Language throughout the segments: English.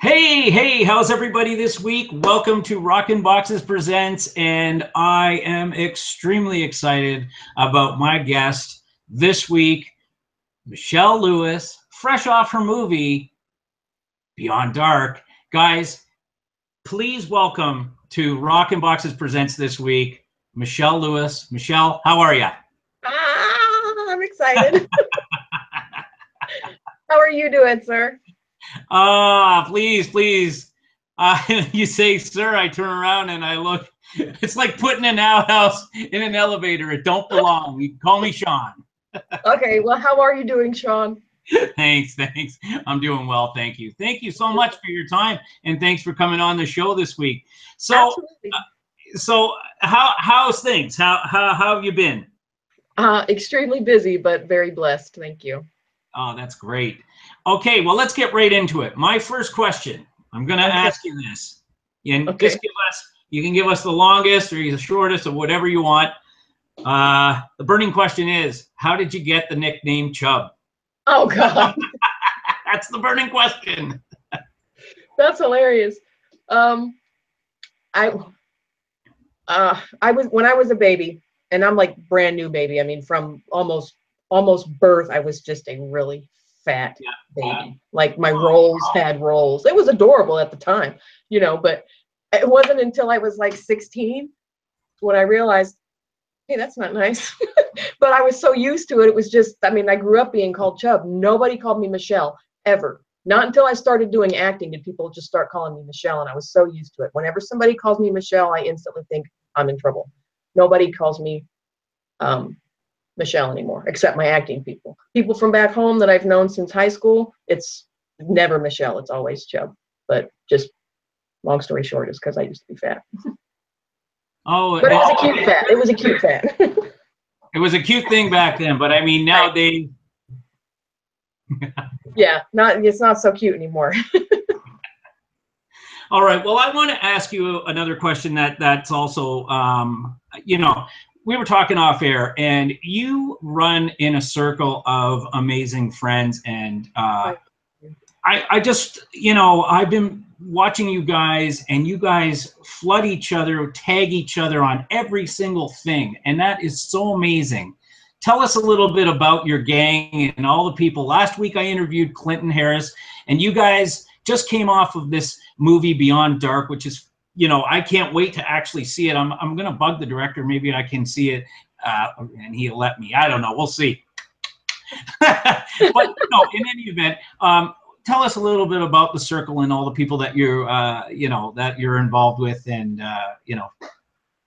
Hey, how's everybody this week? Welcome to Rockinboxes Presents, and I am extremely excited about my guest this week, Michelle Lewis, fresh off her movie, Beyond Dark. Guys, please welcome to Rockinboxes Presents this week, Michelle Lewis. Michelle, how are you? I'm excited. How are you doing, sir? Please. You say, sir, I turn around and I look. It's like putting an outhouse in an elevator. It don't belong. You can call me Sean. Okay, well, how are you doing, Sean? Thanks. I'm doing well, thank you. Thank you so much for your time, and thanks for coming on the show this week. So, how's things? How have you been? Extremely busy, but very blessed. Thank you. Oh, that's great. Okay, well, let's get right into it. My first question, I'm going to ask you this. And just you can give us the longest or the shortest or whatever you want. The burning question is, how did you get the nickname Chub? Oh, God. That's the burning question. That's hilarious. I was when I was a baby, and I'm like brand new baby. I mean, from almost birth, I was just a really fat baby. Like my rolls had rolls. It was adorable at the time, but it wasn't until I was like 16 when I realized, hey, that's not nice. But I was so used to it. It was just, I mean, I grew up being called Chub. Nobody called me Michelle ever. Not until I started doing acting did people just start calling me Michelle, and I was so used to it. Whenever somebody calls me Michelle, I instantly think I'm in trouble. Nobody calls me Michelle anymore, except my acting people. People from back home that I've known since high school, it's never Michelle, it's always Chub. But just long story short, is because I used to be fat. Oh, but it was a cute fat. It was a cute fat. It was a cute thing back then, but I mean nowadays. Yeah, it's not so cute anymore. All right. Well, I want to ask you another question that's also, we were talking off air, and you run in a circle of amazing friends, and I just, I've been watching you guys, and you guys flood each other, tag each other on every single thing, and that is so amazing. Tell us a little bit about your gang and all the people. Last week I interviewed Clinton Harris, and you guys just came off of this movie Beyond Dark, which is, I can't wait to actually see it. I'm going to bug the director. Maybe I can see it, and he'll let me. I don't know. We'll see. But in any event, tell us a little bit about the circle and all the people that you're, that you're involved with, and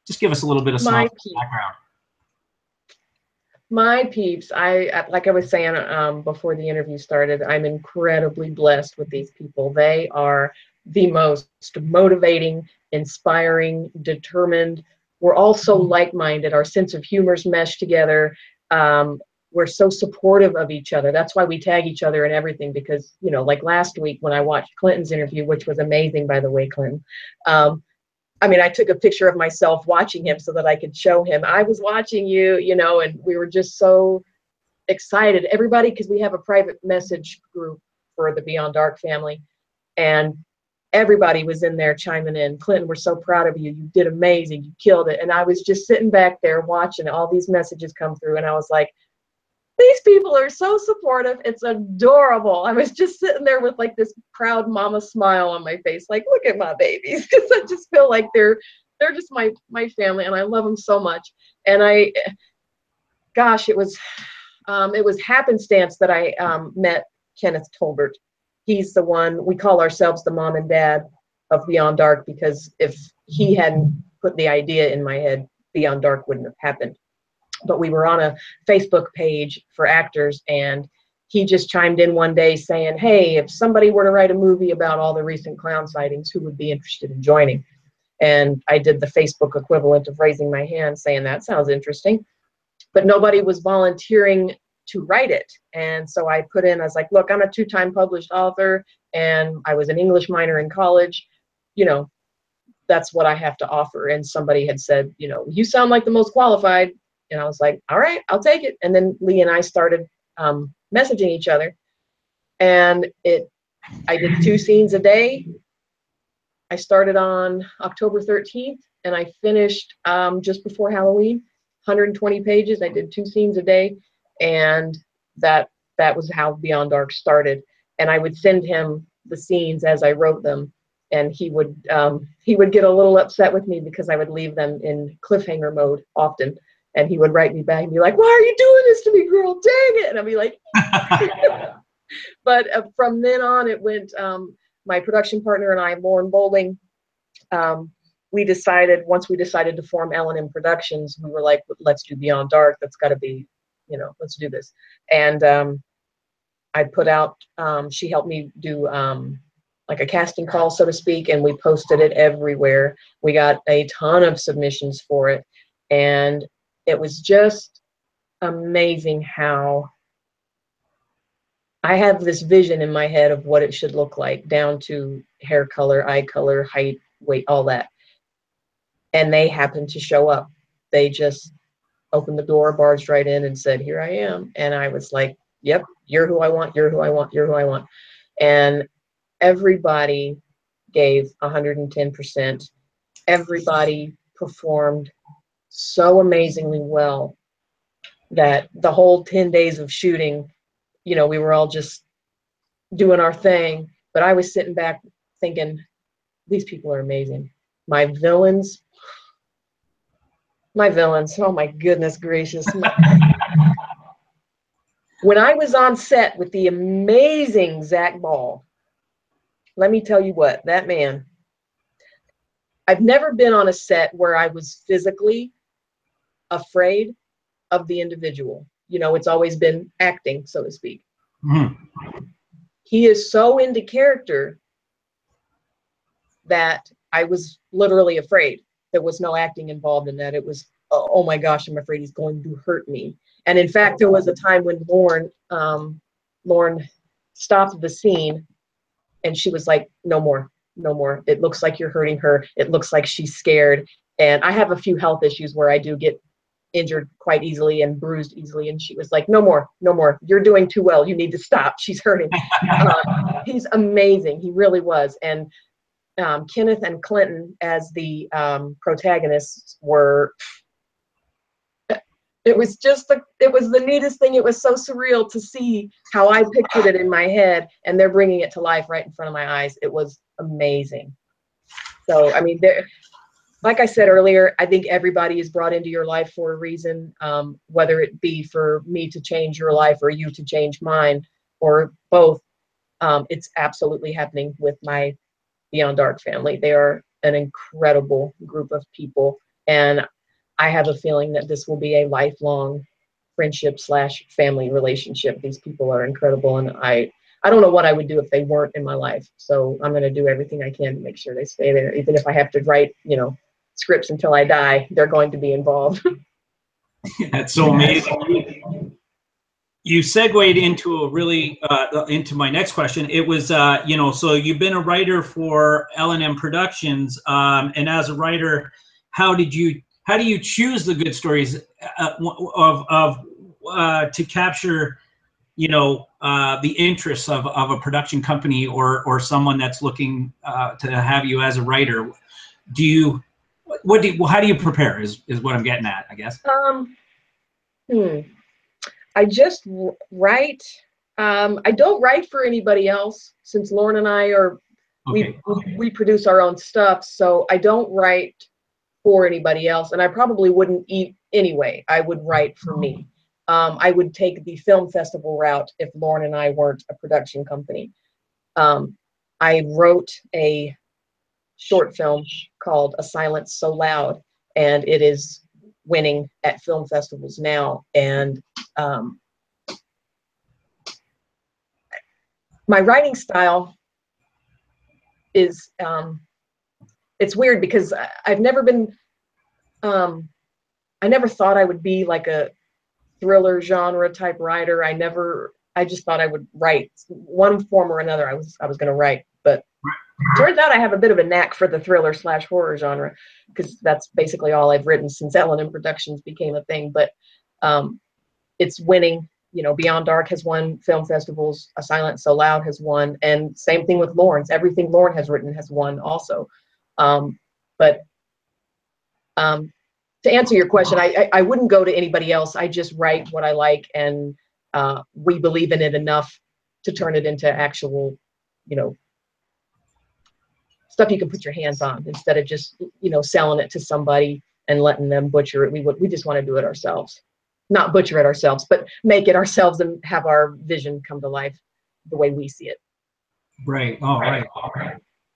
just give us a little bit of background. My peeps, like I was saying before the interview started, I'm incredibly blessed with these people. They are the most motivating, inspiring, determined. We're all so like-minded. Our sense of humor's meshed together. We're so supportive of each other. That's why we tag each other in everything, because, like last week when I watched Clinton's interview, which was amazing, by the way, Clinton. I mean, I took a picture of myself watching him so that I could show him, I was watching you, and we were just so excited. Everybody, because we have a private message group for the Beyond Dark family, and everybody was in there chiming in. Clinton, we're so proud of you. You did amazing. You killed it. And I was just sitting back there watching all these messages come through, and I was like, these people are so supportive. It's adorable. I was just sitting there with like this proud mama smile on my face, like, look at my babies, because I just feel like they're just my family, and I love them so much. And gosh, it was happenstance that I met Kenneth Tolbert. He's the one, we call ourselves the mom and dad of Beyond Dark, because if he hadn't put the idea in my head, Beyond Dark wouldn't have happened. But we were on a Facebook page for actors, and he just chimed in one day saying, hey, if somebody were to write a movie about all the recent clown sightings, who would be interested in joining? And I did the Facebook equivalent of raising my hand saying, that sounds interesting. But nobody was volunteering to write it. And so I put in, I was like, look, I'm a 2-time published author, and I was an English minor in college. That's what I have to offer. And somebody had said, you sound like the most qualified. And I was like, all right, I'll take it. And then Lee and I started messaging each other. And it I did 2 scenes a day. I started on October 13th and I finished just before Halloween, 120 pages. I did 2 scenes a day, and that was how Beyond Dark started. And I would send him the scenes as I wrote them, and he would get a little upset with me because I would leave them in cliffhanger mode often, and he would write me back and be like, "Why are you doing this to me, girl? Dang it!" And I'd be like, but from then on, it went. My production partner and I, Lauren Bowling, we decided, once we decided to form L&M Productions, we were like, let's do Beyond Dark. That's got to be, let's do this. And I put out, she helped me do like a casting call, so to speak, and we posted it everywhere. We got a ton of submissions for it. And it was just amazing how I have this vision in my head of what it should look like, down to hair color, eye color, height, weight, all that. And they happened to show up. They just opened the door, barged right in and said, "Here I am." And I was like, "Yep, you're who I want, you're who I want, you're who I want." And everybody gave 110%. Everybody performed so amazingly well that the whole 10 days of shooting, we were all just doing our thing, but I was sitting back thinking, these people are amazing. My villains, oh my goodness gracious. When I was on set with the amazing Zach Ball, let me tell you what, that man, I've never been on a set where I was physically afraid of the individual. It's always been acting, so to speak. Mm-hmm. He is so into character that I was literally afraid. There was no acting involved in that. It was, oh my gosh, I'm afraid he's going to hurt me. And in fact, there was a time when Lauren stopped the scene and she was like, "No more, no more. It looks like you're hurting her. It looks like she's scared." And I have a few health issues where I do get injured quite easily and bruised easily. And she was like, "No more, no more. You're doing too well. You need to stop. She's hurting." He's amazing. He really was. And Kenneth and Clinton as the protagonists were, it was the neatest thing. It was so surreal to see how I pictured it in my head and they're bringing it to life right in front of my eyes. It was amazing. So, I mean, like I said earlier, I think everybody is brought into your life for a reason, whether it be for me to change your life or you to change mine or both. It's absolutely happening with my Beyond Dark family. They are an incredible group of people, and I have a feeling that this will be a lifelong friendship / family relationship. These people are incredible, and I don't know what I would do if they weren't in my life. So I'm going to do everything I can to make sure they stay there. Even if I have to write, scripts until I die, they're going to be involved. That's so amazing. You segued into a really into my next question. It was so you've been a writer for L&M Productions, and as a writer, how do you choose the good stories to capture the interests of a production company or someone that's looking to have you as a writer? How do you prepare is what I'm getting at, I guess. I just write. I don't write for anybody else, since Lauren and I are, okay. we produce our own stuff, so I don't write for anybody else, and I probably wouldn't anyway. I would write for me. I would take the film festival route if Lauren and I weren't a production company. I wrote a short film called A Silence So Loud, and it is winning at film festivals now. And my writing style is, it's weird because I've never been, I never thought I would be like a thriller genre type writer. I just thought I would write one form or another. I was going to write, but turns out I have a bit of a knack for the thriller / horror genre, because that's basically all I've written since L&M Productions became a thing. But it's winning Beyond Dark has won film festivals. A Silence So Loud has won, and same thing with Lauren's. Everything Lauren has written has won also. But to answer your question, I wouldn't go to anybody else. I just write what I like, and we believe in it enough to turn it into actual, stuff you can put your hands on instead of just, selling it to somebody and letting them butcher it. We just want to do it ourselves. Not butcher it ourselves, but make it ourselves and have our vision come to life the way we see it. Right. All right.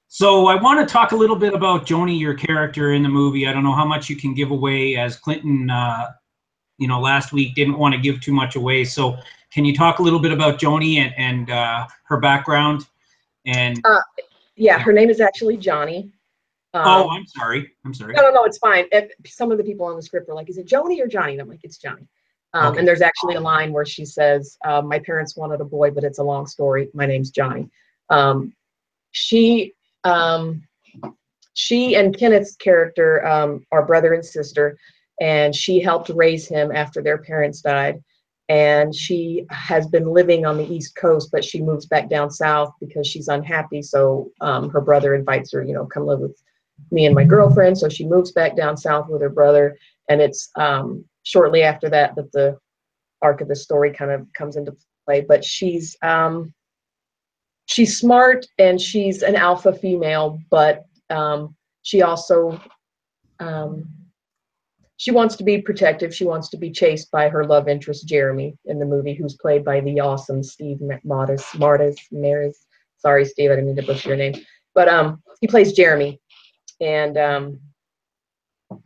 So I want to talk a little bit about Joni, your character in the movie. I don't know how much you can give away, as Clinton, last week didn't want to give too much away. So can you talk a little bit about Joni and her background? And yeah, her name is actually Johnny. I'm sorry. No, it's fine. Some of the people on the script were like, "Is it Joni or Johnny?" And I'm like, "It's Johnny." Okay. And there's actually a line where she says, "My parents wanted a boy, but it's a long story. My name's Johnny." She and Kenneth's character are brother and sister, and she helped raise him after their parents died. And she has been living on the East Coast, but she moves back down south because she's unhappy. So her brother invites her, come live with me and my girlfriend. So she moves back down south with her brother, and it's shortly after that the arc of the story kind of comes into play. But she's smart, and she's an alpha female, but she also she wants to be protective. She wants to be chased by her love interest, Jeremy, in the movie, who's played by the awesome Steve Maris. Sorry, Steve, I didn't mean to butcher your name. But he plays Jeremy. And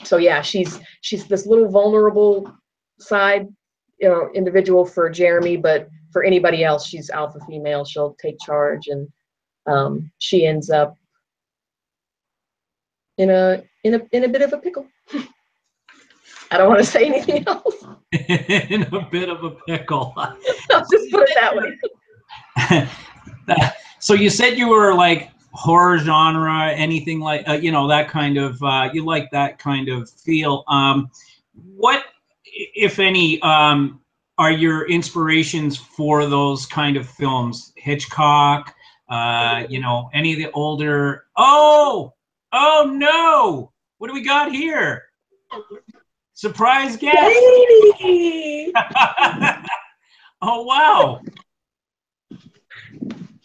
so, yeah, she's this little vulnerable side, individual for Jeremy, but for anybody else, she's alpha female. She'll take charge, and she ends up in a bit of a pickle. I don't want to say anything else. In a bit of a pickle. I'll just put it that way. So you said you were like horror genre, anything like, that kind of, you like that kind of feel. What, if any, are your inspirations for those kind of films? Hitchcock, any of the older, oh no, what do we got here? Surprise guest. Oh, wow.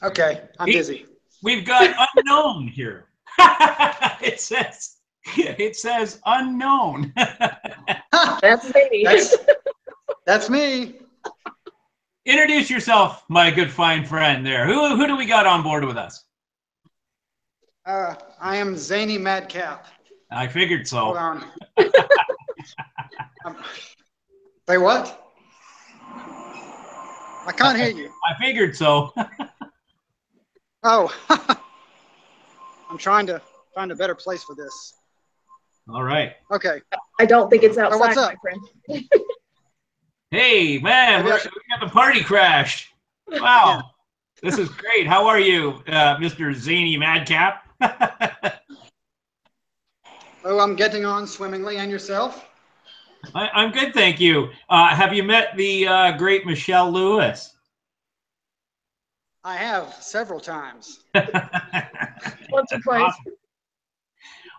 Okay, I'm busy. We've got unknown here. It says unknown. That's me. That's me. Introduce yourself, my good fine friend there. Who do we got on board with us? I am Zany Madcap. I figured so. Hold on. Say what? I can't hear you. I figured so. Oh, I'm trying to find a better place for this. All right. Okay. I don't think it's outside, so what's up? my friend. Hey, man, we got the party crashed. Wow. This is great. How are you, Mr. Zany Madcap? Oh, I'm getting on swimmingly. And yourself? I'm good, thank you. Have you met the great Michelle Lewis? I have several times. Once or twice. Awesome.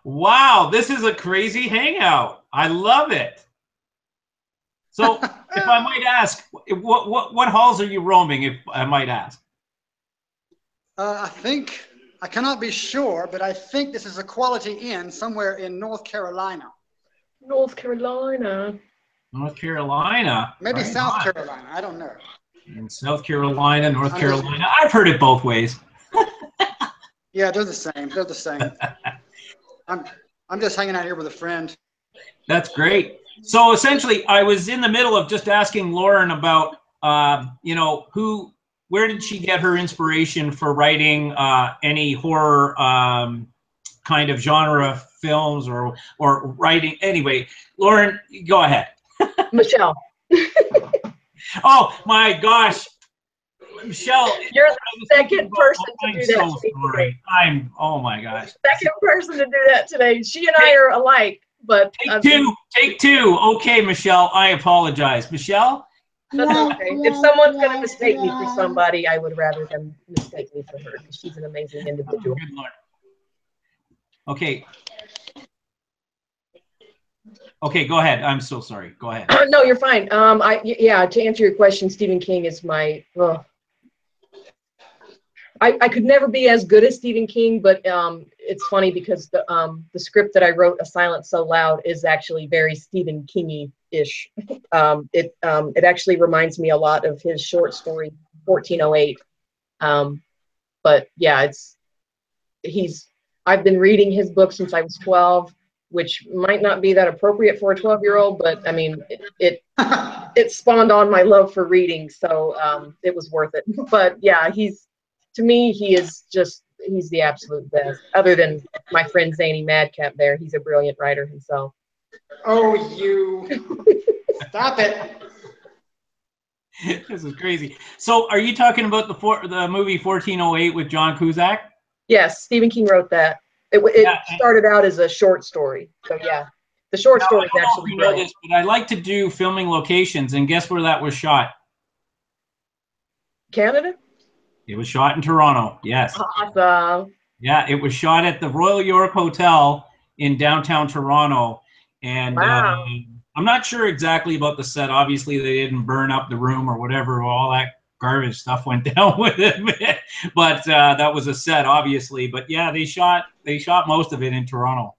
Wow, this is a crazy hangout. I love it. So, if I might ask, what halls are you roaming, if I might ask? I cannot be sure, but I think this is a Quality Inn somewhere in North Carolina. North Carolina. North Carolina. Maybe right South on. Carolina. I don't know. In South Carolina, North Carolina. I've heard it both ways. Yeah, they're the same. They're the same. I'm just hanging out here with a friend. That's great. So essentially, I was in the middle of just asking Lauren about, where did she get her inspiration for writing any horror kind of genre films or writing? Anyway, Lauren, go ahead. Michelle. Oh my gosh, Michelle! You're the second person to do that. I'm so sorry. Oh my gosh. Second person to do that today. She and I are alike, but take two. Okay, Michelle, I apologize. Michelle, That's okay. If someone's going to mistake me for somebody, I would rather them mistake me for her, because she's an amazing individual. Good Lord. Okay. Okay, go ahead. I'm so sorry. Go ahead. No, you're fine. Yeah, to answer your question, Stephen King is my. I could never be as good as Stephen King, but it's funny because the script that I wrote, A Silence So Loud, is actually very Stephen King-y-ish. It actually reminds me a lot of his short story 1408. But yeah, I've been reading his book since I was 12, which might not be that appropriate for a 12-year-old, but I mean, it spawned on my love for reading, so it was worth it. But yeah, to me, he's the absolute best. Other than my friend Zany Madcap there, he's a brilliant writer himself. Oh, you. Stop it. This is crazy. So are you talking about the movie 1408 with John Cusack? Yes, Stephen King wrote that. It started out as a short story. So yeah, the short story is actually brilliant. This, but I like to do filming locations, and guess where that was shot? Canada? It was shot in Toronto, yes. Awesome. Yeah, it was shot at the Royal York Hotel in downtown Toronto. And wow. I'm not sure exactly about the set. Obviously, they didn't burn up the room or whatever. All that garbage stuff went down with it. But that was a set, obviously. But yeah, they shot most of it in Toronto.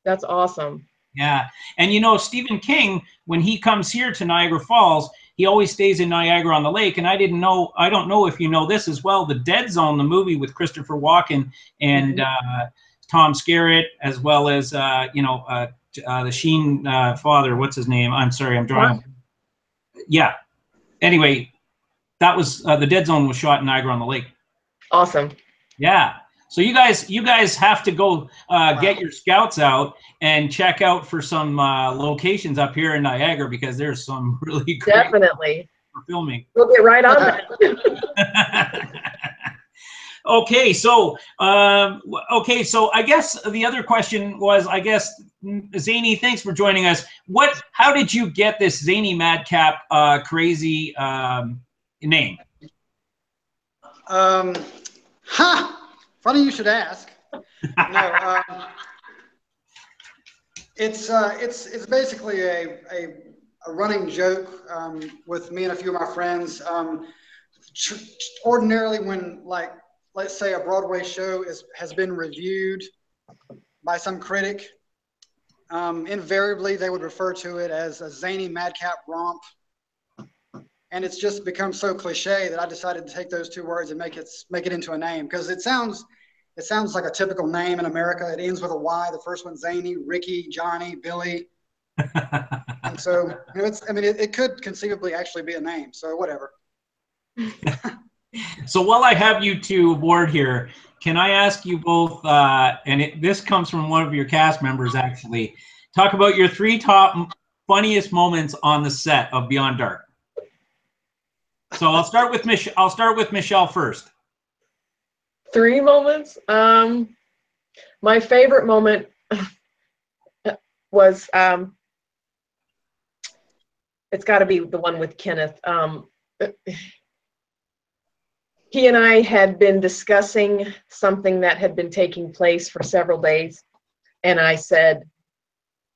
That's awesome. Yeah. And you know, Stephen King, when he comes here to Niagara Falls, he always stays in Niagara on the Lake. And I don't know if you know this as well, the Dead Zone, the movie with Christopher Walken and Tom Skerritt, as well as, the Sheen father, what's his name? I'm sorry, I'm drawing. Yeah. Anyway, that was, the Dead Zone was shot in Niagara on the Lake. Awesome. Yeah. So you guys have to go get your scouts out and check out for some locations up here in Niagara, because there's some really great definitely for filming. We'll get right on that. Okay, so I guess the other question was, Zany, thanks for joining us. How did you get this Zany Madcap crazy name? Funny you should ask. No, it's basically a running joke with me and a few of my friends. Ordinarily, when, like, let's say a Broadway show has been reviewed by some critic, invariably they would refer to it as a Zany Madcap romp. And it's just become so cliche that I decided to take those two words and make it into a name, because it sounds like a typical name in America. It ends with a Y. The first one's Zany, Ricky, Johnny, Billy. And so, it could conceivably actually be a name. So whatever. So while I have you two aboard here, can I ask you both, this comes from one of your cast members actually, talk about your 3 top funniest moments on the set of Beyond Dark. So I'll start with Michelle first. 3 moments. My favorite moment was it's got to be the one with Kenneth. He and I had been discussing something that had been taking place for several days, and I said,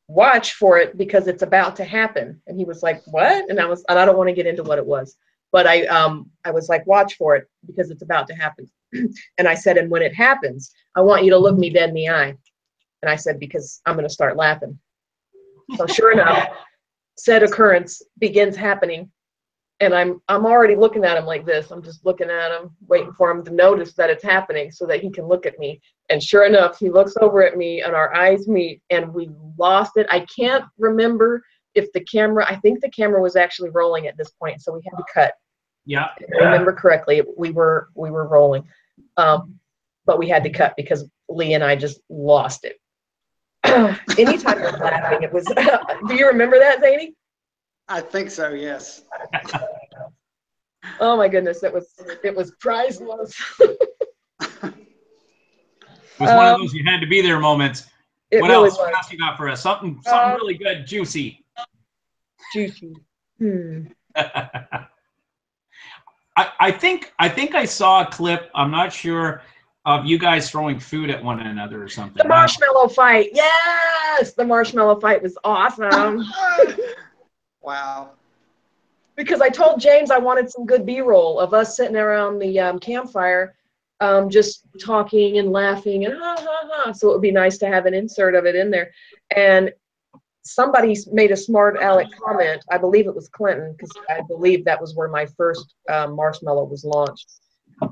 "Watch for it because it's about to happen." And he was like, "What?" And I don't want to get into what it was, but I was like, "Watch for it because it's about to happen." And I said, "And when it happens, I want you to look me dead in the eye." And I said, "Because I'm going to start laughing." So sure enough, said occurrence begins happening. And I'm already looking at him like this. I'm just looking at him, waiting for him to notice that it's happening so that he can look at me. And sure enough, he looks over at me and our eyes meet, and we lost it. I can't remember if I think the camera was actually rolling at this point, so we had to cut. Yeah. If I remember correctly, we were rolling. But we had to cut because Lee and I just lost it. Anytime we're laughing, it was, do you remember that, Zany? I think so, yes. Oh my goodness, it was priceless. It was one of those you had to be there moments. What really else? What else you got for us? Something really good, juicy. Juicy. I think I saw a clip. I'm not sure of you guys throwing food at one another or something. The marshmallow fight. Yes, the marshmallow fight was awesome. Wow. Because I told James I wanted some good B-roll of us sitting around the campfire, just talking and laughing and ha ha ha. So it would be nice to have an insert of it in there. And somebody made a smart aleck comment. I believe it was Clinton, because I believe that was where my first marshmallow was launched.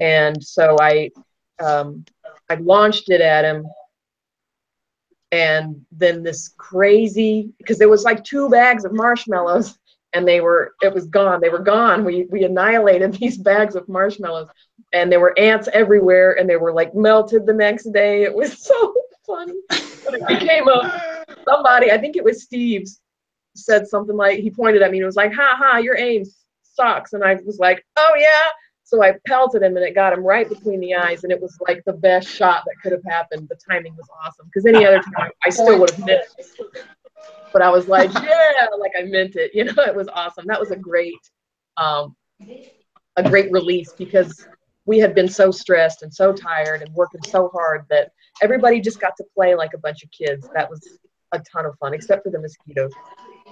And so I launched it at him. And then this crazy, because there was like 2 bags of marshmallows, and it was gone. They were gone. We annihilated these bags of marshmallows, and there were ants everywhere, and they were like melted the next day. It was so funny. But it became somebody, I think it was Steve's, said something like, he pointed at me and was like, ha ha, your aim sucks. And I was like, oh yeah. So I pelted him, and it got him right between the eyes, and it was like the best shot that could have happened. The timing was awesome, because any other time I still would have missed. But I was like, yeah, like I meant it. You know, it was awesome. That was a great release, because we had been so stressed and so tired and working so hard that everybody just got to play like a bunch of kids. That was a ton of fun, except for the mosquitoes.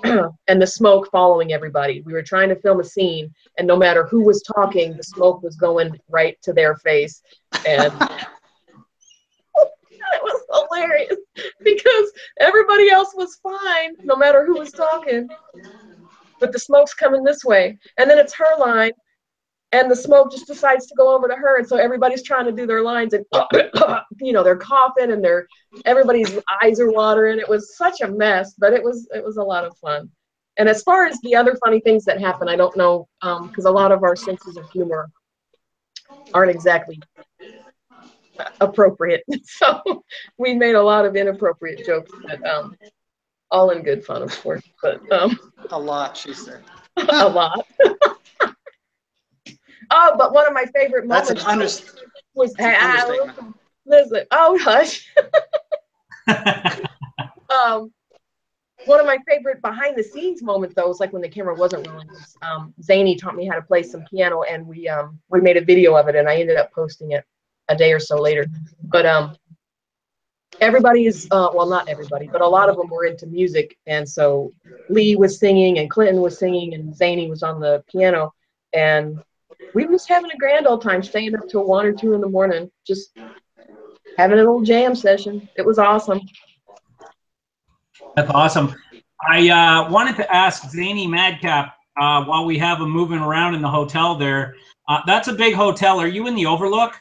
And the smoke following everybody. We were trying to film a scene, and no matter who was talking, the smoke was going right to their face. And it was hilarious, because everybody else was fine, no matter who was talking. But the smoke's coming this way. And then it's her line, and the smoke just decides to go over to her. And so everybody's trying to do their lines, and you know, they're coughing, and everybody's eyes are watering. It was such a mess, but it was a lot of fun. And as far as the other funny things that happen, I don't know, because a lot of our senses of humor aren't exactly appropriate. So we made a lot of inappropriate jokes, but all in good fun, of course. But a lot, she said. A lot. Oh, but one of my favorite moments was, hey, listen, oh, hush. One of my favorite behind the scenes moments, though, was like when the camera wasn't rolling. Zany taught me how to play some piano, and we made a video of it, and I ended up posting it a day or so later. But everybody is, well, not everybody, but a lot of them were into music. And so Lee was singing, and Clinton was singing, and Zany was on the piano. And we were just having a grand old time, staying up till 1 or 2 in the morning, just having a little jam session. It was awesome. That's awesome. I wanted to ask Zany Madcap, while we have him moving around in the hotel there, that's a big hotel. Are you in the Overlook?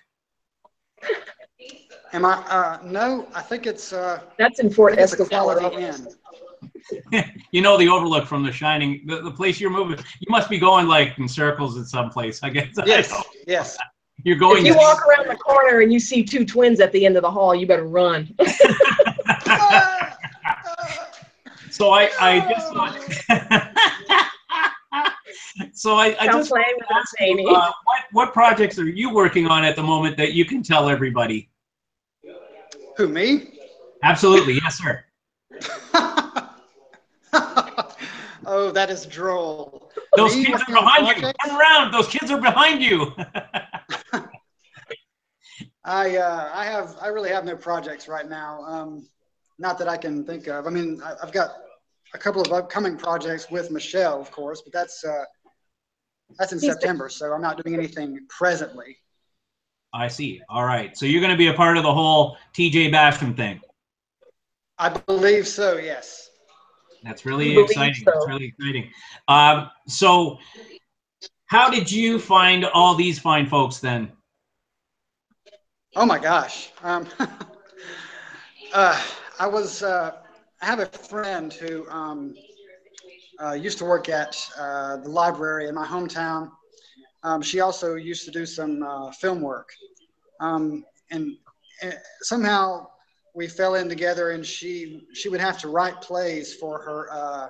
Am I? No, I think it's. That's in Fort Escalante. You know the Overlook from The Shining, the place you're moving. You must be going like in circles at some place, I guess. Yes, yes. You're going. If you walk around the corner and you see 2 twins at the end of the hall, you better run. So I just thought. So I just asked you, what projects are you working on at the moment that you can tell everybody? Who, me? Absolutely, yes, sir. Oh, that is droll. Those kids are behind you. Turn around. Those kids are behind you. I really have no projects right now. Not that I can think of. I mean, I've got a couple of upcoming projects with Michelle, of course, but that's in September, so I'm not doing anything presently. I see. All right. So you're going to be a part of the whole TJ Basham thing. I believe so, yes. That's really exciting. That's really exciting. So how did you find all these fine folks then? Oh my gosh. I have a friend who used to work at the library in my hometown. She also used to do some film work. And somehow we fell in together, and she would have to write plays for her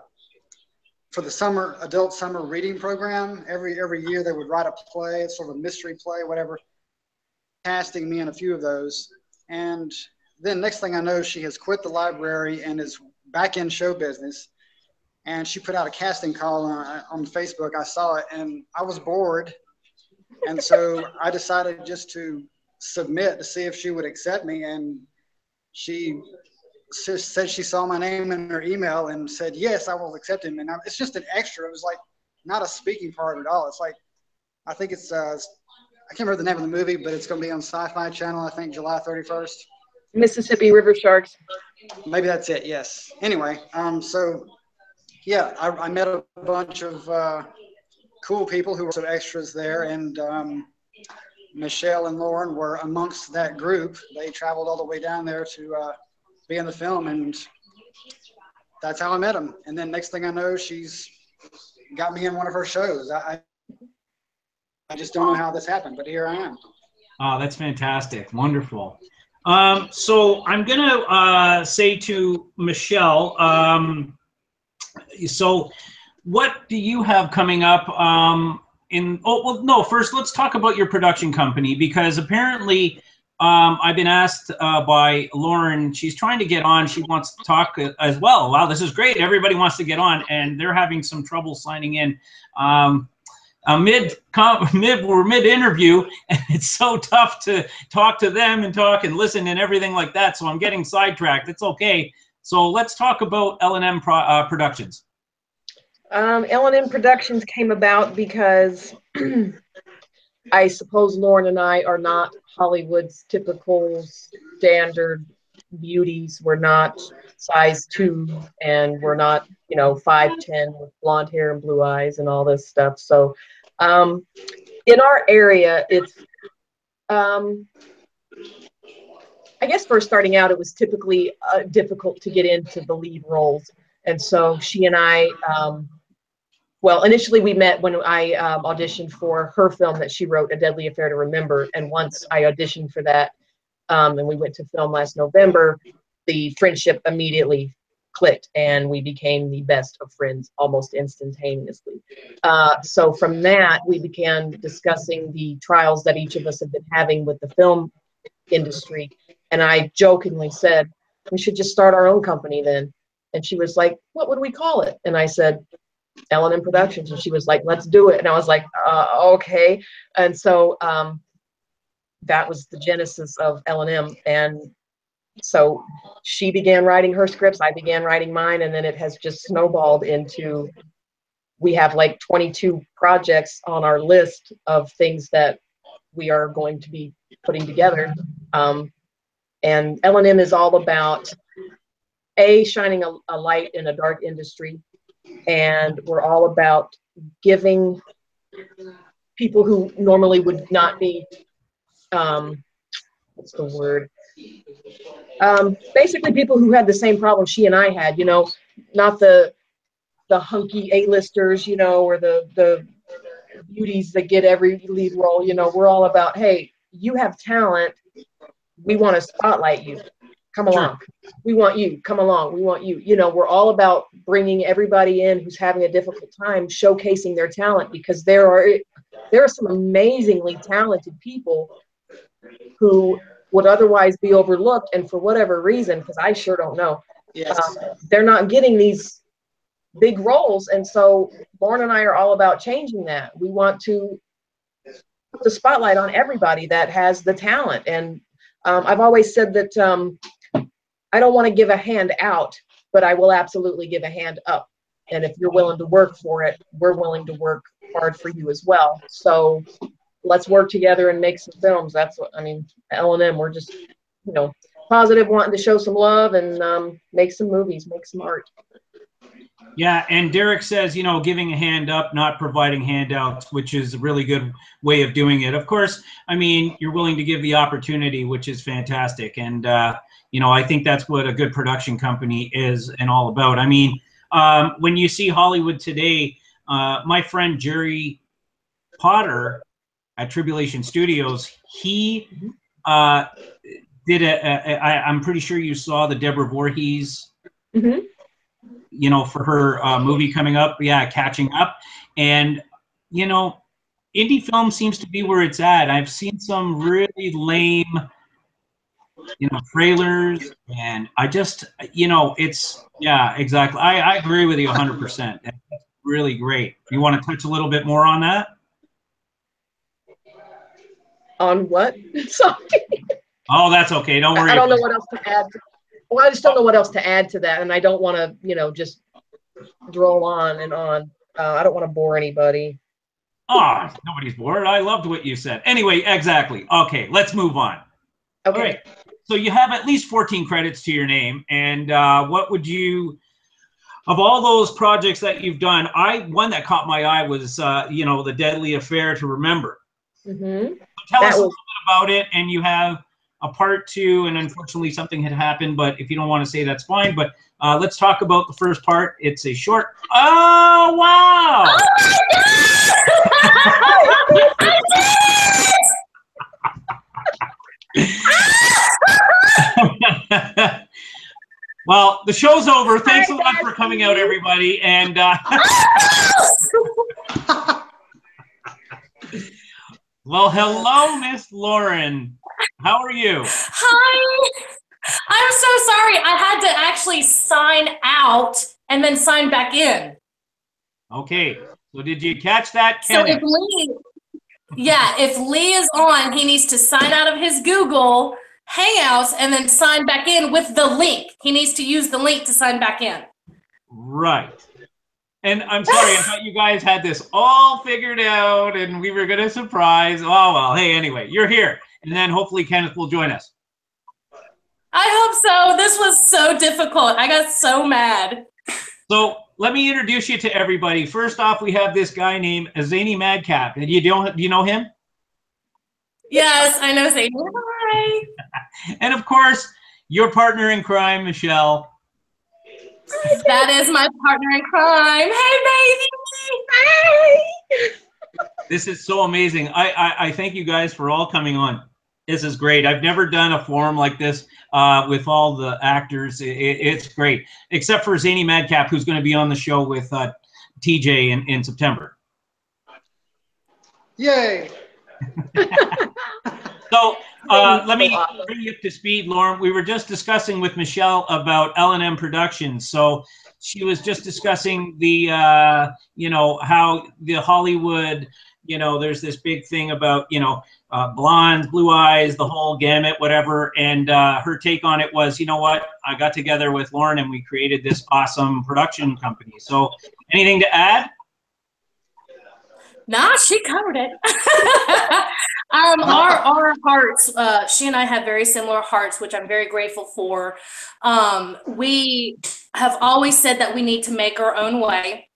for the adult summer reading program. Every year they would write a play, sort of a mystery play, whatever, casting me in a few of those. And then next thing I know, she has quit the library and is back in show business. and she put out a casting call on Facebook. I saw it, and I was bored, and so I decided just to submit to see if she would accept me. And she said she saw my name in her email and said, yes, I will accept him. And it's just an extra. It was like not a speaking part at all. It's like, I think it's, I can't remember the name of the movie, but it's going to be on Sci-Fi Channel, I think, July 31st. Mississippi River Sharks. Maybe that's it, yes. Anyway, so, yeah, I met a bunch of cool people who were also extras there, and Michelle and Lauren were amongst that group. They traveled all the way down there to be in the film, and that's how I met them. And then next thing I know, she's got me in one of her shows. I just don't know how this happened, but here I am. Oh, that's fantastic. Wonderful. So I'm going to say to Michelle, so what do you have coming up first let's talk about your production company, because apparently I've been asked by Lauren, she's trying to get on, she wants to talk as well. Wow, this is great. Everybody wants to get on, and they're having some trouble signing in. We're mid-interview, and it's so tough to talk to them and talk and listen and everything like that, so I'm getting sidetracked. It's okay. So let's talk about L&M Productions. L&M Productions came about because I suppose Lauren and I are not Hollywood's typical standard beauties. We're not size 2, and we're not, 5'10" with blonde hair and blue eyes and all this stuff. So in our area, it's, I guess first starting out, it was typically difficult to get into the lead roles. And so she and I, well, initially we met when I auditioned for her film that she wrote, A Deadly Affair to Remember. And once I auditioned for that, and we went to film last November, the friendship immediately clicked, and we became the best of friends almost instantaneously. So from that, we began discussing the trials that each of us have been having with the film industry. And I jokingly said, we should just start our own company then. And she was like, what would we call it? And I said, L&M Productions. And she was like, let's do it. And I was like, okay. And so that was the genesis of L&M. And so she began writing her scripts, I began writing mine, and then it has just snowballed into, we have like 22 projects on our list of things that we are going to be putting together. And L&M is all about shining a light in a dark industry, and we're all about giving people who normally would not be, what's the word? Basically people who had the same problem she and I had, not the hunky A-listers, or the beauties that get every lead role. We're all about, hey, you have talent. We want to spotlight you. Come along. Sure. We want you. Come along. We want you. We're all about bringing everybody in who's having a difficult time, showcasing their talent, because there are some amazingly talented people who would otherwise be overlooked, and for whatever reason, because I sure don't know, yes, they're not getting these big roles. And so Lauren and I are all about changing that. We want to put the spotlight on everybody that has the talent. And I've always said that I don't want to give a hand out, but I will absolutely give a hand up. And if you're willing to work for it, we're willing to work hard for you as well. So let's work together and make some films. That's what, L&M, we're just, positive, wanting to show some love and make some movies, make some art. Yeah, and Derek says, giving a hand up, not providing handouts, which is a really good way of doing it. Of course, you're willing to give the opportunity, which is fantastic. And, I think that's what a good production company is and all about. When you see Hollywood today, my friend Jerry Potter at Tribulation Studios, he did I'm pretty sure you saw the Deborah Voorhees, for her movie coming up. Yeah, Catching Up. And, indie film seems to be where it's at. I've seen some really lame trailers, and I just, it's, yeah, exactly. I agree with you 100%. That's really great. You want to touch a little bit more on that? On what? Sorry. Oh, that's okay. Don't worry. I don't know what else to add. Well, I just don't know what else to add to that, and I don't want to, just droll on and on. I don't want to bore anybody. Oh, nobody's bored. I loved what you said. Anyway, exactly. Okay, let's move on. Okay. All right. So you have at least 14 credits to your name, and what would you, of all those projects that you've done, one that caught my eye was, The Deadly Affair to Remember. Mm-hmm. Tell us a little bit about it, and you have a part 2, and unfortunately something had happened, but if you don't want to say, that's fine. But let's talk about the first part. It's a short. Oh, wow! Well, the show's over. Thanks a lot for coming out, everybody. And well, hello, Miss Lauren. How are you? Hi. I'm so sorry. I had to actually sign out and then sign back in. Okay. So did you catch that, So Kenneth? if Lee is on, he needs to sign out of his Google Hangouts and then sign back in with the link. He needs to use the link to sign back in. Right. And I'm sorry, I thought you guys had this all figured out and we were going to surprise. Oh, well, hey, anyway, you're here. And then hopefully Kenneth will join us. I hope so. This was so difficult. I got so mad. So let me introduce you to everybody. First off, we have this guy named Zany Madcap. And do you know him? Yes, I know Zany. Hi. And of course, your partner in crime, Michelle. That is my partner in crime. Hey, baby. Hey. This is so amazing. I thank you guys for all coming on. This is great. I've never done a forum like this with all the actors. It's great, except for Zany Madcap, who's going to be on the show with TJ in September. Yay! So let me bring you up to speed, Lauren. We were just discussing with Michelle about L&M Productions. So she was just discussing the, how the Hollywood, there's this big thing about, blondes, blue eyes, the whole gamut, whatever. And her take on it was, you know what? I got together with Lauren and we created this awesome production company. So anything to add? Nah, she covered it. Our hearts, she and I have very similar hearts, which I'm very grateful for. We have always said that we need to make our own way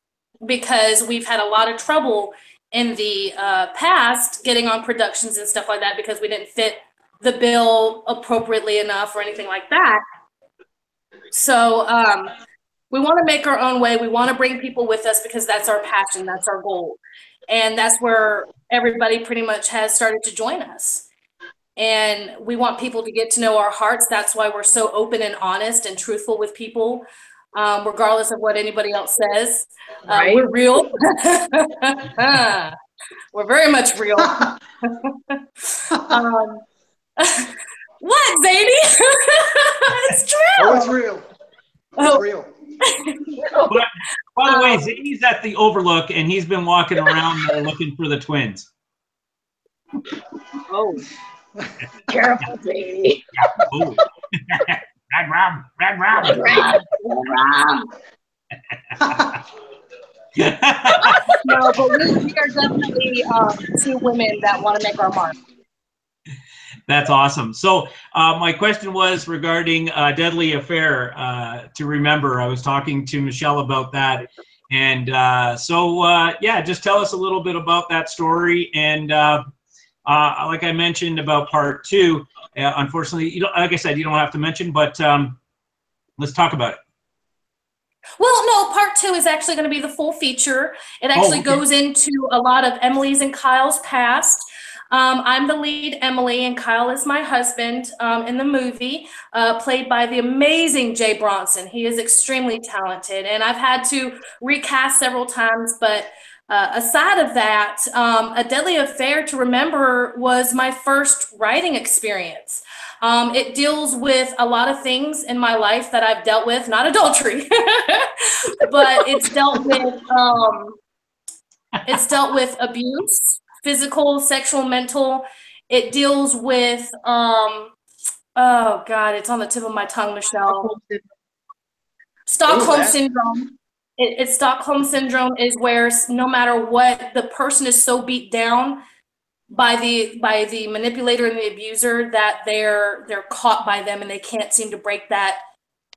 because we've had a lot of trouble in the past getting on productions and stuff like that because we didn't fit the bill appropriately enough or anything like that. So we want to make our own way. We want to bring people with us because that's our passion. That's our goal. And that's where everybody pretty much has started to join us. And we want people to get to know our hearts. That's why we're so open and honest and truthful with people, regardless of what anybody else says. Right. We're real. We're very much real. What, Zadie? It's true. Oh, it's real. It's real. But, by the way, Zadie's at the Overlook, and he's been walking around there looking for the twins. Oh, careful, Zadie. Oh. Red Rum, Red Rum. No, but we are definitely two women that want to make our mark. That's awesome. So my question was regarding Deadly Affair to Remember. I was talking to Michelle about that. And yeah, just tell us a little bit about that story. And like I mentioned about part 2, unfortunately, like I said, you don't have to mention, but let's talk about it. Well, no, part 2 is actually going to be the full feature. It actually goes into a lot of Emily's and Kyle's past. I'm the lead, Emily, and Kyle is my husband in the movie, played by the amazing Jay Bronson. He is extremely talented, and I've had to recast several times, but aside of that, A Deadly Affair to Remember was my first writing experience. It deals with a lot of things in my life that I've dealt with, not adultery, but it's dealt with abuse, physical, sexual, mental. It deals with oh God, it's on the tip of my tongue, Michelle. Stockholm syndrome. It's Stockholm syndrome is where no matter what, the person is so beat down by the manipulator and the abuser that they're caught by them and they can't seem to break that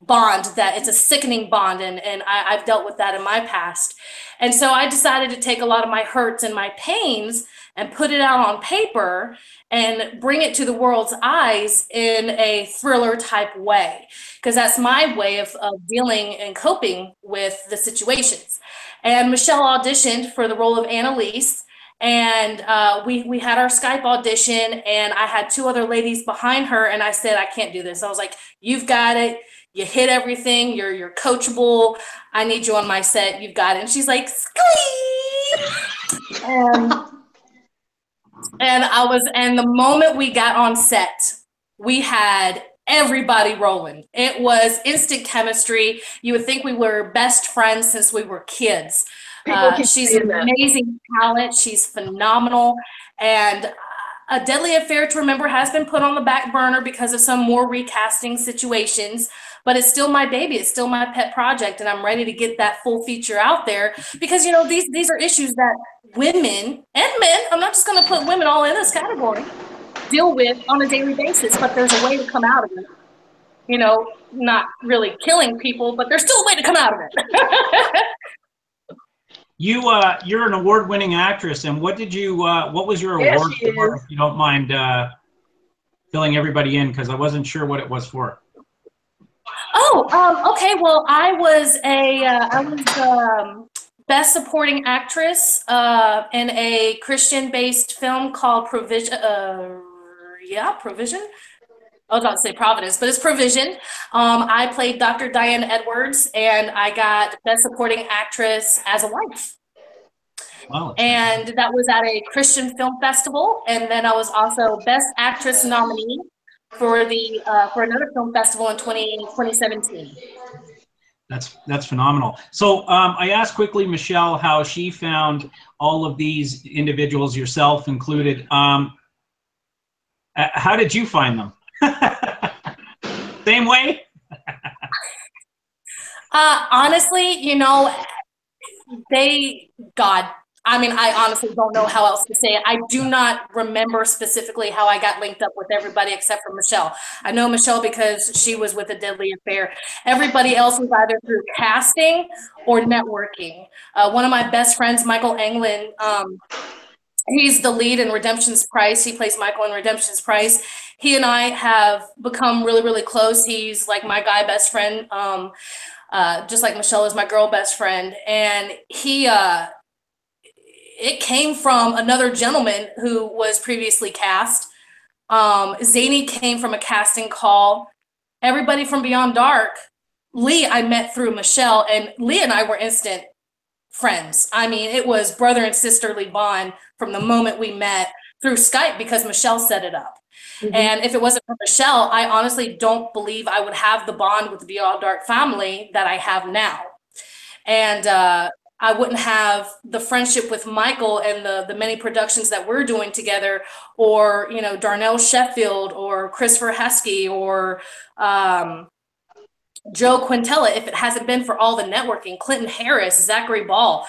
bond. That it's a sickening bond, and I've dealt with that in my past. And so I decided to take a lot of my hurts and my pains and put it out on paper and bring it to the world's eyes in a thriller type way, because that's my way of dealing and coping with the situations. And Michelle auditioned for the role of Annalise, and we had our Skype audition, and I had two other ladies behind her, and I said, I can't do this. I was like, you've got it. You hit everything. You're coachable. I need you on my set. You've got it. And she's like, Squee! And the moment we got on set, we had everybody rolling. It was instant chemistry. You would think we were best friends since we were kids. She's an amazing talent. She's phenomenal. And A Deadly Affair to Remember has been put on the back burner because of some more recasting situations, but it's still my baby. It's still my pet project, and I'm ready to get that full feature out there because, you know, these are issues that women and men, I'm not just going to put women all in this category, deal with on a daily basis, but there's a way to come out of it. You know, not really killing people, but there's still a way to come out of it. You're an award-winning actress, and what was your award for, if you don't mind filling everybody in, because I wasn't sure what it was for. Oh, okay. Well, I was Best Supporting Actress in a Christian-based film called Provision. Provision. I was about to say Providence, but it's Provision. I played Dr. Diane Edwards, and I got Best Supporting Actress as a wife. Wow. And that was at a Christian film festival. And then I was also Best Actress nominee for another film festival in 2017. That's phenomenal. So I asked quickly Michelle how she found all of these individuals, yourself included. How did you find them? Same way? Honestly, you know, I honestly don't know how else to say it. I do not remember specifically how I got linked up with everybody except for Michelle. I know Michelle because she was with A Deadly Affair. Everybody else was either through casting or networking. One of my best friends, Michael Englund, he's the lead in Redemption's Price. He plays Michael in Redemption's Price. He and I have become really, really close. He's like my guy best friend, just like Michelle is my girl best friend. And it came from another gentleman who was previously cast. Zany came from a casting call. Everybody from Beyond Dark. Lee, I met through Michelle, and Lee and I were instant friends. I mean, it was brother and sisterly bond from the moment we met through Skype because Michelle set it up. Mm-hmm. And if it wasn't for Michelle, I honestly don't believe I would have the bond with the Beyond Dark family that I have now. And I wouldn't have the friendship with Michael and the many productions that we're doing together, or, you know, Darnell Sheffield or Christopher Heskey or Joe Quintella, if it hasn't been for all the networking, Clinton Harris, Zachary Ball.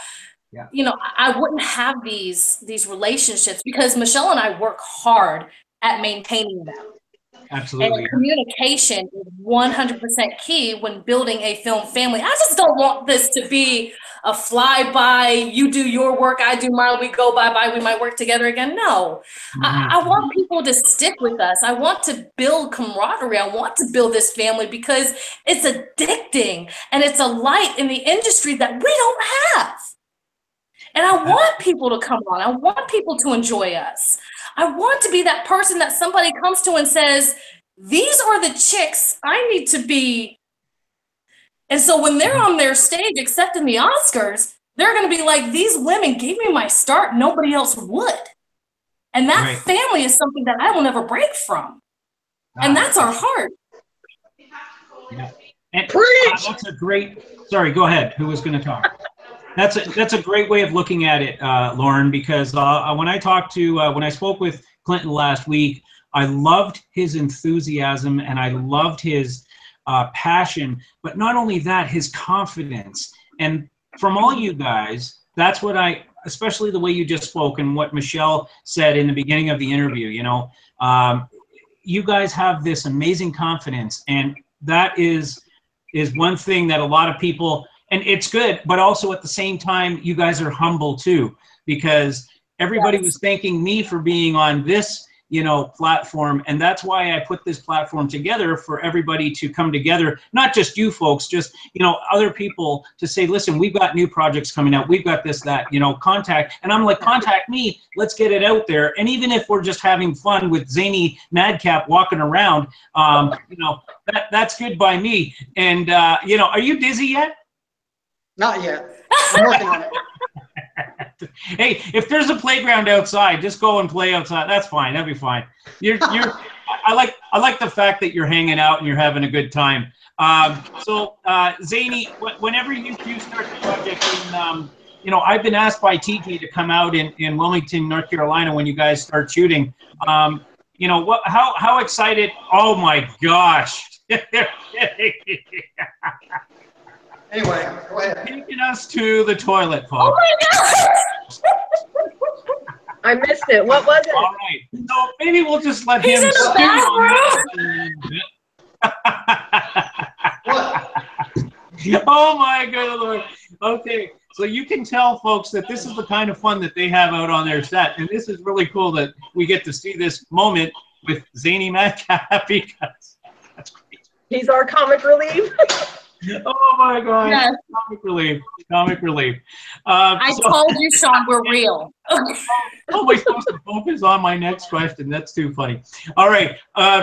Yeah. You know, I wouldn't have these relationships because Michelle and I work hard at maintaining them. Absolutely. And communication is 100% key when building a film family. I just don't want this to be a flyby. You do your work, I do mine, we go bye-bye, we might work together again. No, mm-hmm. I want people to stick with us. I want to build camaraderie. I want to build this family because it's addicting and it's a light in the industry that we don't have. And I want people to come on. I want people to enjoy us. I want to be that person that somebody comes to and says, these are the chicks I need to be. And so when they're on their stage accepting the Oscars, they're going to be like, these women gave me my start. Nobody else would. And that family is something that I will never break from. And that's our heart. Yeah. And, Preach! that's a great, sorry, go ahead. Who was going to talk? That's a great way of looking at it, Lauren, because when I spoke with Clinton last week, I loved his enthusiasm and I loved his passion, but not only that, his confidence. And from all you guys, that's what especially the way you just spoke and what Michelle said in the beginning of the interview, you guys have this amazing confidence, and that is one thing that a lot of people, and it's good, but also at the same time, you guys are humble too, because everybody was thanking me for being on this, platform. And that's why I put this platform together for everybody to come together, not just you folks, just, other people to say, listen, we've got new projects coming out. We've got this, that, contact. And I'm like, contact me. Let's get it out there. And even if we're just having fun with zany madcap walking around, that's good by me. And, are you dizzy yet? Not yet. I'm working on it. Hey, if there's a playground outside, just go and play outside. That's fine. That'd be fine. I like the fact that you're hanging out and you're having a good time. Zany, whenever you do start the project, I've been asked by TJ to come out in Wilmington, North Carolina, when you guys start shooting. How excited? Oh my gosh! Anyway, go ahead. Taking us to the toilet, folks. Oh my God! I missed it. What was it? All right. So maybe we'll just let He's him in the stew on that. Oh my good Lord. Okay. So you can tell folks that this is the kind of fun that they have out on their set. And this is really cool that we get to see this moment with Zany Madcap because that's great. He's our comic relief. Oh my God! Yes. Comic relief. I told you, Sean, we're real. How am I supposed to focus on my next question? That's too funny. All right.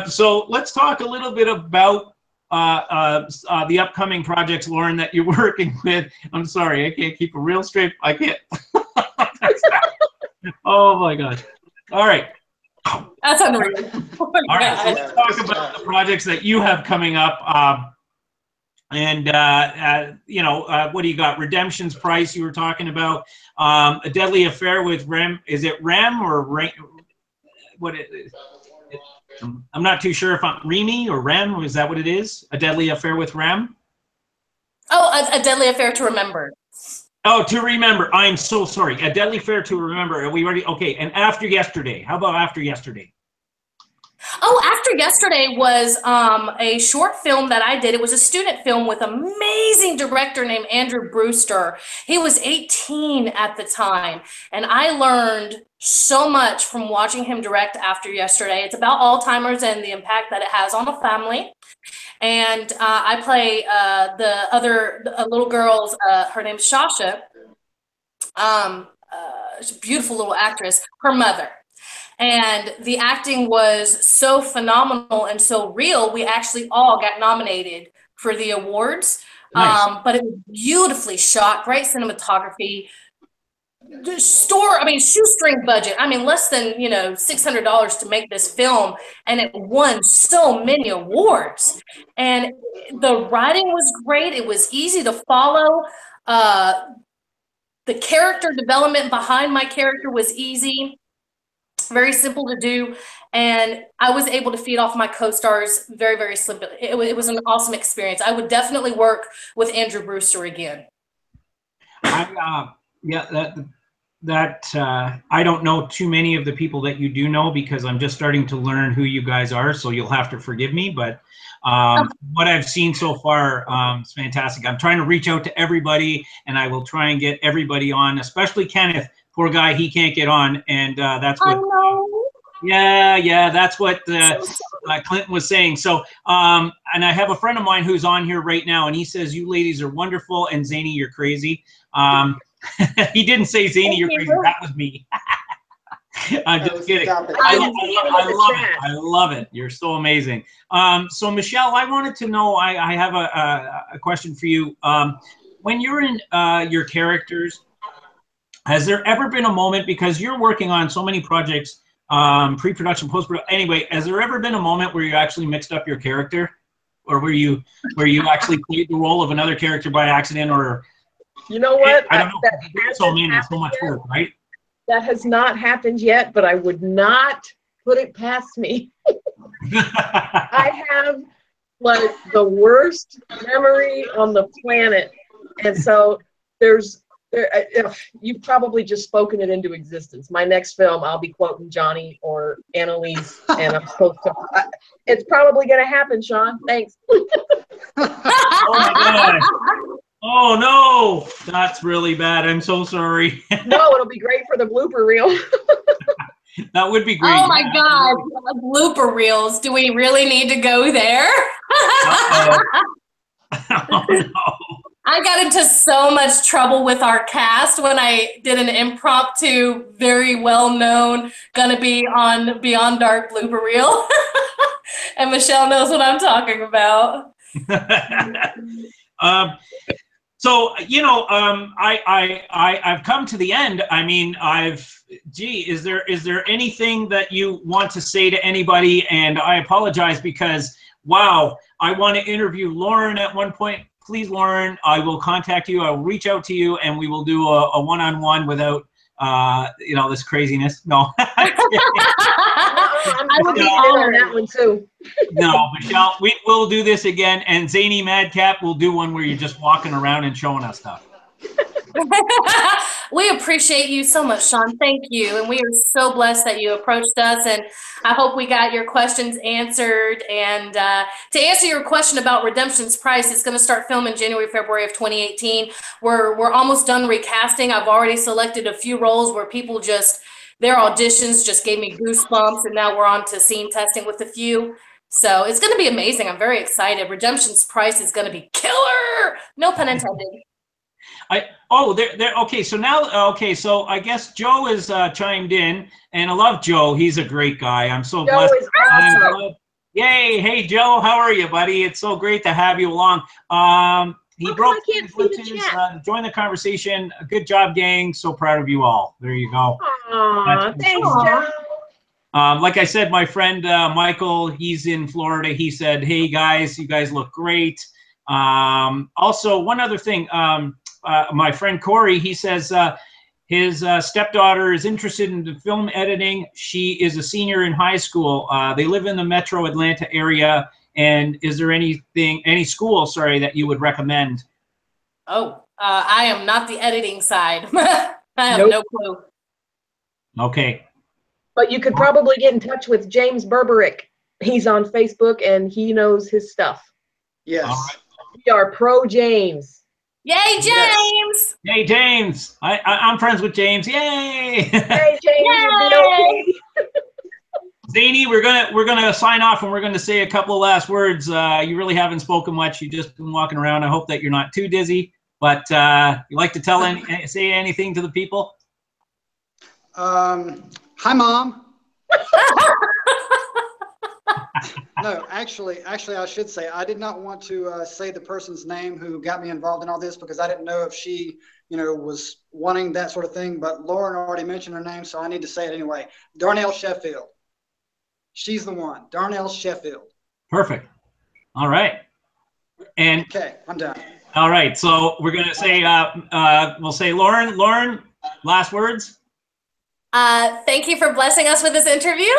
So let's talk a little bit about the upcoming projects, Lauren, that you're working with. I'm sorry, I can't keep a real straight. I can't. Oh my God! All right. That's unreal. Oh my All right. So God. let's talk about the projects that you have coming up. And what do you got? Redemption's Price, you were talking about. A Deadly Affair with Rem. Is it Rem or Rem? I'm not too sure if I'm Remy or Rem. Is that what it is? A Deadly Affair with Rem? Oh, a Deadly Affair to Remember. Oh, to remember. I'm so sorry. A Deadly Affair to Remember. Are we ready? Okay. And After Yesterday. How about After Yesterday? Oh, After Yesterday was a short film that I did. It was a student film with an amazing director named Andrew Brewster. He was 18 at the time, and I learned so much from watching him direct After Yesterday. It's about Alzheimer's and the impact that it has on a family. And I play a little girl's, her name's Shasha. She's a beautiful little actress, her mother. And the acting was so phenomenal and so real. We actually all got nominated for the awards. Nice. But it was beautifully shot, great cinematography. Shoestring budget. Less than, $600 to make this film, and it won so many awards. And the writing was great. It was easy to follow. The character development behind my character was easy. Very simple to do, and I was able to feed off my co-stars very, very simply. It was an awesome experience. I would definitely work with Andrew Brewster again. I don't know too many of the people that you do know because I'm just starting to learn who you guys are, so you'll have to forgive me. But what I've seen so far is fantastic. I'm trying to reach out to everybody, and I will try and get everybody on, especially Kenneth. Poor guy, he can't get on, and that's what. Yeah, that's what Clinton was saying. So, and I have a friend of mine who's on here right now, and he says you ladies are wonderful, and Zany, you're crazy. He didn't say Zany, you're crazy. That was me. I'm just kidding. I love it. You're so amazing. So, Michelle, I wanted to know. I have a question for you. When you're in your characters. Has there ever been a moment, because you're working on so many projects pre-production, post-production. Anyway, has there ever been a moment where you actually mixed up your character, or where you actually played the role of another character by accident, or? You know what? I don't know. That So hasn't man, it's so happened much yet. work, right? That has not happened yet, but I would not put it past me. I have like the worst memory on the planet, and so you've probably just spoken it into existence. My next film, I'll be quoting Johnny or Annalise, and I'm supposed to. It's probably going to happen, Sean. Thanks. Oh my God. Oh no, that's really bad. I'm so sorry. No, it'll be great for the blooper reel. That would be great. Oh my God, blooper reels. Do we really need to go there? Oh no. I got into so much trouble with our cast when I did an impromptu, very well-known, gonna be on Beyond Dark blooper reel. And Michelle knows what I'm talking about. So I've come to the end. I mean, is there anything that you want to say to anybody? And I apologize because wow, I want to interview Lauren at one point. Please, Lauren, I will contact you. I will reach out to you, and we will do a one-on-one without this craziness. No. I will be in on that one too. No, Michelle, we'll do this again, and Zany Madcap will do one where you're just walking around and showing us stuff. We appreciate you so much, Sean. Thank you. And we are so blessed that you approached us. And I hope we got your questions answered. And to answer your question about Redemption's Price, it's going to start filming January, February of 2018. We're almost done recasting. I've already selected a few roles where people their auditions just gave me goosebumps. And now we're on to scene testing with a few. So it's going to be amazing. I'm very excited. Redemption's Price is going to be killer. No pun intended. Okay. So now, so I guess Joe is chimed in, and I love Joe. He's a great guy. I'm so blessed. Joe is awesome. Yay! Hey, Joe, how are you, buddy? It's so great to have you along. He broke his Bluetooth, join the conversation. Good job, gang. So proud of you all. There you go. Aww, thanks, Joe. Like I said, my friend Michael, he's in Florida. He said, "Hey guys, you guys look great." Also, one other thing. My friend Corey, he says his stepdaughter is interested in the film editing. She is a senior in high school. They live in the Metro Atlanta area. And is there any school, that you would recommend? Oh, I am not the editing side. I have no clue. Okay. But you could probably get in touch with James Berberick. He's on Facebook and he knows his stuff. Yes. All right. We are pro James. Yay, James! Yes. Yay, James! I'm friends with James. Yay! Hey, James! Yay! Zany, we're gonna sign off, and we're gonna say a couple of last words. You really haven't spoken much. You've just been walking around. I hope that you're not too dizzy. But you like to say anything to the people? Hi, Mom. No, actually, I should say I did not want to say the person's name who got me involved in all this because I didn't know if she, was wanting that sort of thing. But Lauren already mentioned her name, so I need to say it anyway. Darnell Sheffield. She's the one. Darnell Sheffield. Perfect. All right. And okay, I'm done. All right. So we're gonna say we'll say Lauren. Lauren, last words. Thank you for blessing us with this interview.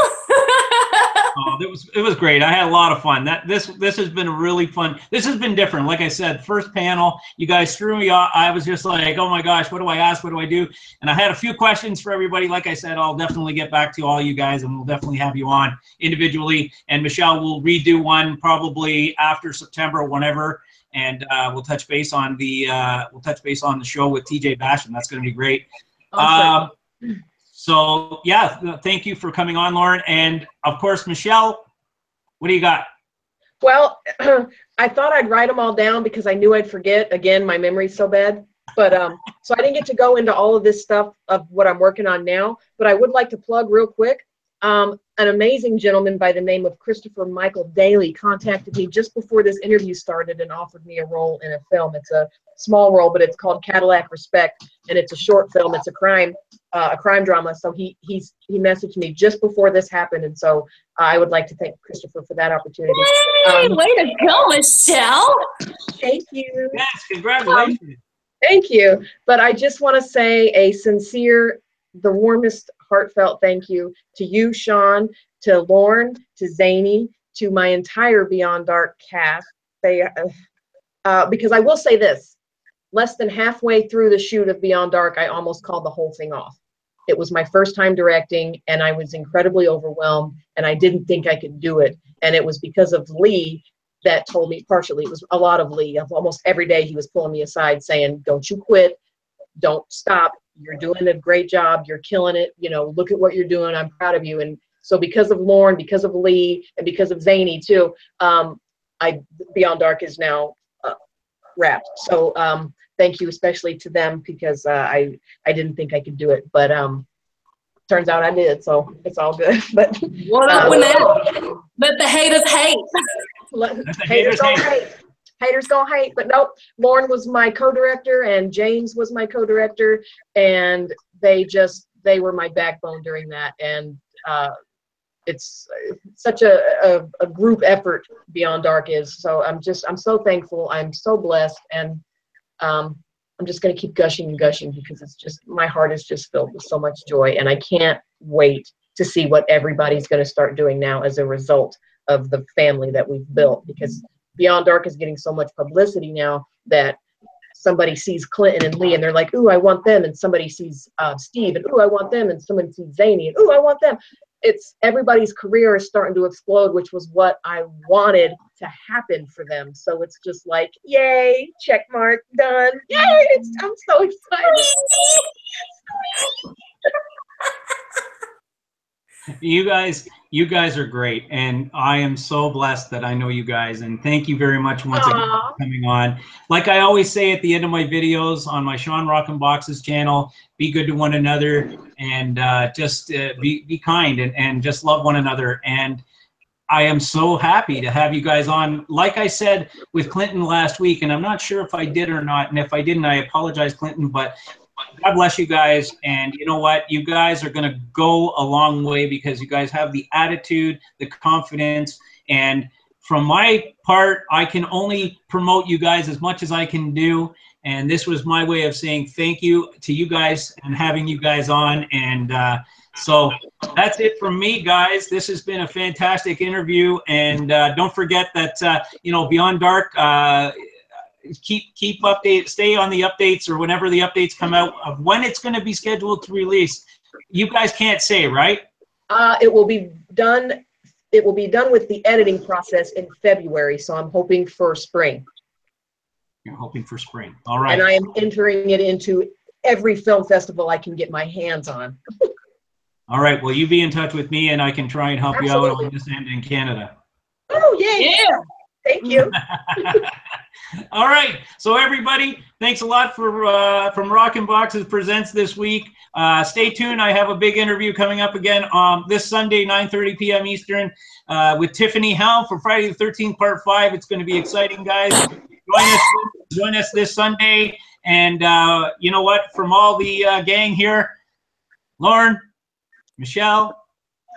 It was great. I had a lot of fun. This has been really fun. This has been different. Like I said, first panel, you guys threw me off. I was just like, oh my gosh, what do I ask? What do I do? And I had a few questions for everybody. Like I said, I'll definitely get back to all you guys, and we'll definitely have you on individually. And Michelle will redo one probably after September, whenever. And we'll touch base on the show with TJ Basham. That's going to be great. Awesome. So yeah, thank you for coming on, Lauren. And of course, Michelle, what do you got? Well, I thought I'd write them all down because I knew I'd forget. Again, my memory's so bad. But so I didn't get to go into all of this stuff of what I'm working on now. But I would like to plug real quick. An amazing gentleman by the name of Christopher Michael Daly contacted me just before this interview started and offered me a role in a film. It's a small role, but it's called Cadillac Respect, and it's a short film. It's a crime drama. So he messaged me just before this happened, and so I would like to thank Christopher for that opportunity. Yay! Way to go, Michelle! Thank you. Yes, congratulations. Thank you. But I just want to say a sincere, the warmest, heartfelt thank you to you, Sean, to Lauren, to Zany, to my entire Beyond Dark cast. Because I will say this, less than halfway through the shoot of Beyond Dark, I almost called the whole thing off. It was my first time directing, and I was incredibly overwhelmed, and I didn't think I could do it. And it was because of Lee that told me, partially, it was a lot of Lee. Almost every day he was pulling me aside saying, don't you quit, don't stop. You're doing a great job. You're killing it. You know, look at what you're doing. I'm proud of you. And so because of Lauren, because of Lee, and because of Zany too, Beyond Dark is now wrapped. So thank you especially to them, because I didn't think I could do it, but turns out I did. So it's all good. But what up with that? Let the haters hate. Haters gonna hate. Haters gonna hate, but nope. Lauren was my co-director and James was my co-director, and they were my backbone during that. And it's such a group effort, Beyond Dark is. So I'm so thankful. I'm so blessed, and I'm just gonna keep gushing and gushing, because it's just, my heart is just filled with so much joy, and I can't wait to see what everybody's gonna start doing now as a result of the family that we've built, because Beyond Dark is getting so much publicity now that somebody sees Clinton and Lee and they're like, ooh, I want them. And somebody sees Steve and ooh, I want them. And someone sees Zany and ooh, I want them. It's everybody's career is starting to explode, which was what I wanted to happen for them. So it's just like, yay, check mark, done. Yay, I'm so excited. You guys are great, and I am so blessed that I know you guys, and thank you very much once again for coming on. Like I always say at the end of my videos on my Sean Rockinboxes channel, be good to one another, and just be kind, and just love one another. And I am so happy to have you guys on. Like I said with Clinton last week, and I'm not sure if I did or not, and if I didn't, I apologize, Clinton, but God bless you guys. And you know what? You guys are going to go a long way, because you guys have the attitude, the confidence. And from my part, I can only promote you guys as much as I can do. And this was my way of saying thank you to you guys and having you guys on. And so that's it from me, guys. This has been a fantastic interview. And don't forget that, you know, Beyond Dark, keep update, stay on the updates, or whenever the updates come out of when it's going to be scheduled to release. You guys can't say, right? It will be done. It will be done with the editing process in February. So I'm hoping for spring. You're hoping for spring. All right. And I am entering it into every film festival I can get my hands on. All right. Well, you be in touch with me, and I can try and help you out on this end in Canada. Oh, yay. Yeah. Thank you. All right. So everybody, thanks a lot for from Rockinboxes Presents this week. Stay tuned. I have a big interview coming up again this Sunday, 9:30 p.m. Eastern, with Tiffany Helm for Friday the 13th, Part 5. It's going to be exciting, guys. Join us this Sunday. And you know what? From all the gang here, Lauren, Michelle,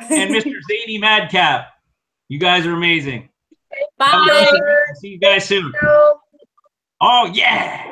and Mr. Zany Madcap, you guys are amazing. Bye. See you guys soon. Oh, yeah.